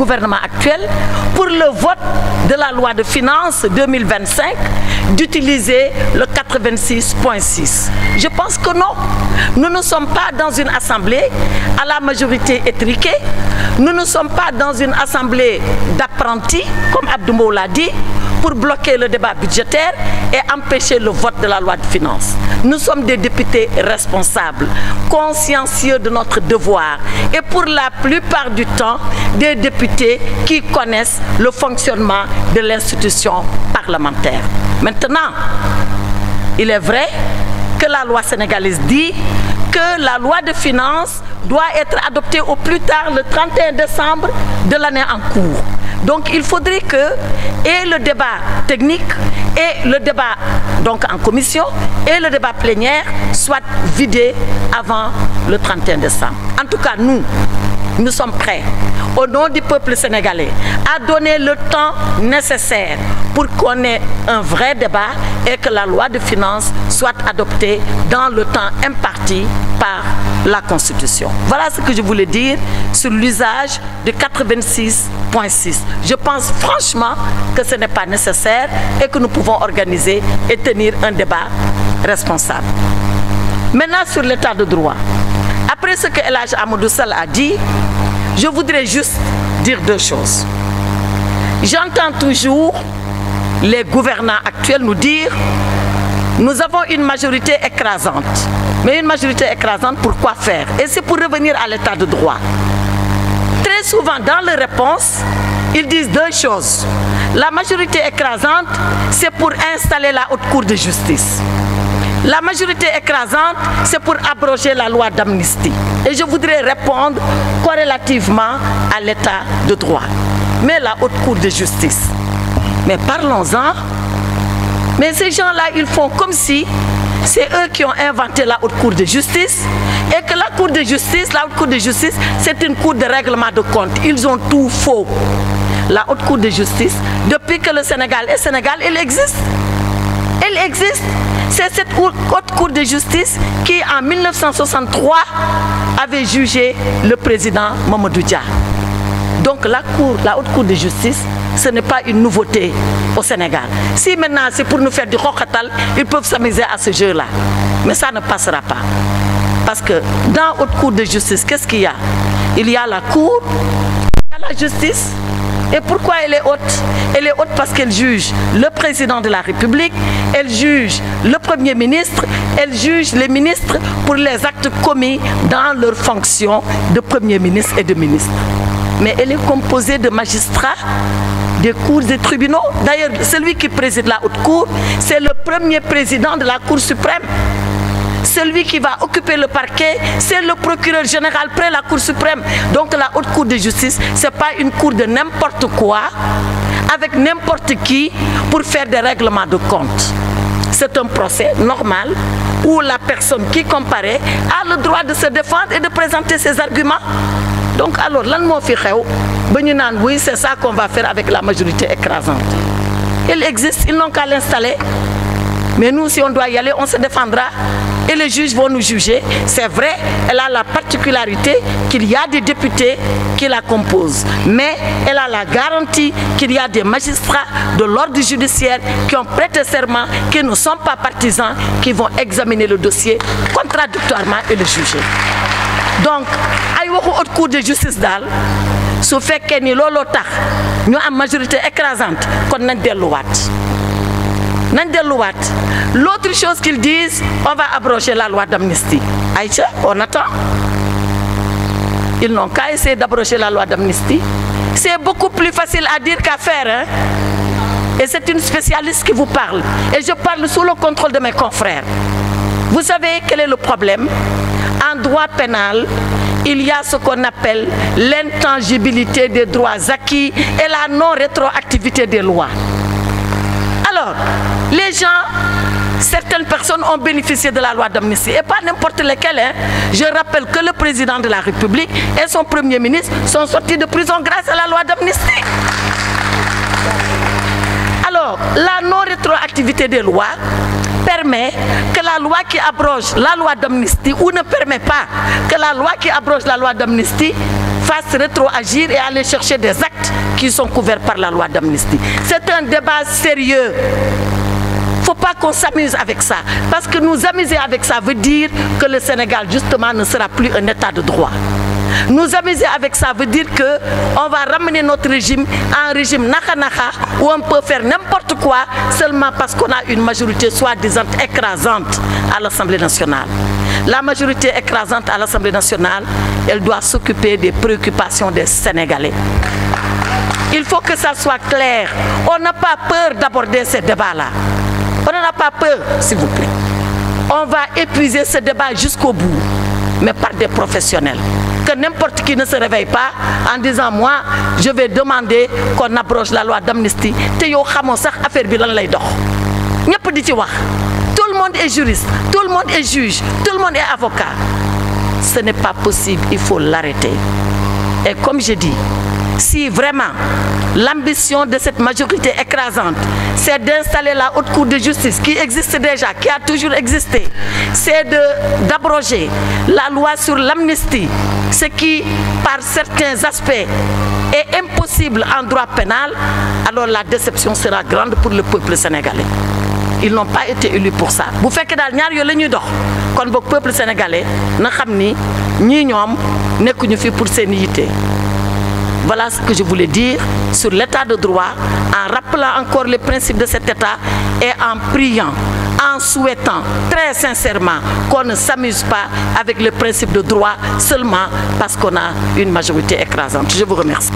gouvernement actuel pour le vote de la loi de finances 2025 d'utiliser le 86.6. Je pense que non. Nous ne sommes pas dans une assemblée à la majorité étriquée. Nous ne sommes pas dans une assemblée d'apprentis, comme Abdou l'a dit, pour bloquer le débat budgétaire et empêcher le vote de la loi de finances. Nous sommes des députés responsables, consciencieux de notre devoir et pour la plupart du temps, des députés qui connaissent le fonctionnement de l'institution parlementaire. Maintenant, il est vrai que la loi sénégalaise dit que la loi de finances doit être adoptée au plus tard le 31 décembre de l'année en cours. Donc il faudrait que et le débat technique et le débat donc en commission et le débat plénière soient vidés avant le 31 décembre. En tout cas, nous sommes prêts, au nom du peuple sénégalais, à donner le temps nécessaire pour qu'on ait un vrai débat et que la loi de finances soit adoptée dans le temps imparti par la Constitution. Voilà ce que je voulais dire sur l'usage de 86.6. Je pense franchement que ce n'est pas nécessaire et que nous pouvons organiser et tenir un débat responsable. Maintenant, sur l'état de droit. Après ce que El Hadj Amadou Sall a dit, je voudrais juste dire deux choses. J'entends toujours les gouvernants actuels nous dire « Nous avons une majorité écrasante ». Mais une majorité écrasante, pour quoi faire? Et c'est pour revenir à l'état de droit. Très souvent, dans les réponses, ils disent deux choses. La majorité écrasante, c'est pour installer la haute cour de justice. La majorité écrasante, c'est pour abroger la loi d'amnistie. Et je voudrais répondre corrélativement à l'état de droit. Mais la haute cour de justice, mais parlons-en. Mais ces gens-là, ils font comme si c'est eux qui ont inventé la haute cour de justice et que la haute cour de justice, c'est une cour de règlement de compte. Ils ont tout faux. La haute cour de justice, depuis que le Sénégal est Sénégal, elle existe. Elle existe. C'est cette haute cour de justice qui, en 1963, avait jugé le président Mamadou Dia. Donc la haute cour de justice, ce n'est pas une nouveauté au Sénégal. Si maintenant c'est pour nous faire du khokatal, ils peuvent s'amuser à ce jeu-là. Mais ça ne passera pas. Parce que dans la haute cour de justice, qu'est-ce qu'il y a? Il y a la cour, il y a la justice. Et pourquoi elle est haute? Elle est haute parce qu'elle juge le président de la République, elle juge le Premier ministre, elle juge les ministres pour les actes commis dans leurs fonctions de Premier ministre et de ministre. Mais elle est composée de magistrats, des cours et tribunaux. D'ailleurs, celui qui préside la haute cour, c'est le premier président de la Cour suprême. Celui qui va occuper le parquet, c'est le procureur général près la Cour suprême. Donc la haute cour de justice, ce n'est pas une cour de n'importe quoi, avec n'importe qui, pour faire des règlements de compte. C'est un procès normal où la personne qui comparaît a le droit de se défendre et de présenter ses arguments. Donc alors, oui, c'est ça qu'on va faire avec la majorité écrasante. Elle existe, ils n'ont qu'à l'installer. Mais nous, si on doit y aller, on se défendra. Et les juges vont nous juger. C'est vrai, elle a la particularité qu'il y a des députés qui la composent. Mais elle a la garantie qu'il y a des magistrats de l'ordre judiciaire qui ont prêté serment, qui ne sont pas partisans, qui vont examiner le dossier contradictoirement et le juger. Donc, ay waxu haute cour de justice dal su fekkee ni looloo tax ñu am majorité écrasante kon nañ delluwaat. L'autre chose qu'ils disent, on va abroger la loi d'amnistie. Aïcha, on attend. Ils n'ont qu'à essayer d'abroger la loi d'amnistie. C'est beaucoup plus facile à dire qu'à faire. Hein? Et c'est une spécialiste qui vous parle. Et je parle sous le contrôle de mes confrères. Vous savez quel est le problème? En droit pénal, il y a ce qu'on appelle l'intangibilité des droits acquis et la non-rétroactivité des lois. Alors, les gens, certaines personnes ont bénéficié de la loi d'amnistie, et pas n'importe lesquelles. Hein. Je rappelle que le président de la République et son premier ministre sont sortis de prison grâce à la loi d'amnistie. Alors, la non-rétroactivité des lois permet que la loi qui abroge la loi d'amnistie ou ne permet pas que la loi qui abroge la loi d'amnistie fasse rétroagir et aller chercher des actes qui sont couverts par la loi d'amnistie. C'est un débat sérieux. Il ne faut pas qu'on s'amuse avec ça. Parce que nous amuser avec ça veut dire que le Sénégal, justement, ne sera plus un état de droit. Nous amuser avec ça veut dire qu'on va ramener notre régime à un régime naka-naka où on peut faire n'importe quoi seulement parce qu'on a une majorité soi-disant écrasante à l'Assemblée nationale. La majorité écrasante à l'Assemblée nationale, elle doit s'occuper des préoccupations des Sénégalais. Il faut que ça soit clair. On n'a pas peur d'aborder ces débats-là. On n'en a pas peur, s'il vous plaît. On va épuiser ce débat jusqu'au bout, mais par des professionnels. Que n'importe qui ne se réveille pas en disant moi je vais demander qu'on abroge la loi d'amnistie te yow xamoo sax affaire bi lan lay dox ñëpp di ci wax. Tout le monde est juriste, tout le monde est juge, tout le monde est avocat. Ce n'est pas possible, il faut l'arrêter. Et comme je dis, si vraiment l'ambition de cette majorité écrasante, c'est d'installer la haute cour de justice qui existe déjà, qui a toujours existé, c'est d'abroger la loi sur l'amnistie, ce qui, par certains aspects, est impossible en droit pénal, alors la déception sera grande pour le peuple sénégalais. Ils n'ont pas été élus pour ça. Vous faites que dans le quand le peuple sénégalais n'a pas pour sénilité. Voilà ce que je voulais dire sur l'état de droit, en rappelant encore les principes de cet état et en priant, en souhaitant très sincèrement qu'on ne s'amuse pas avec le principe de droit seulement parce qu'on a une majorité écrasante. Je vous remercie.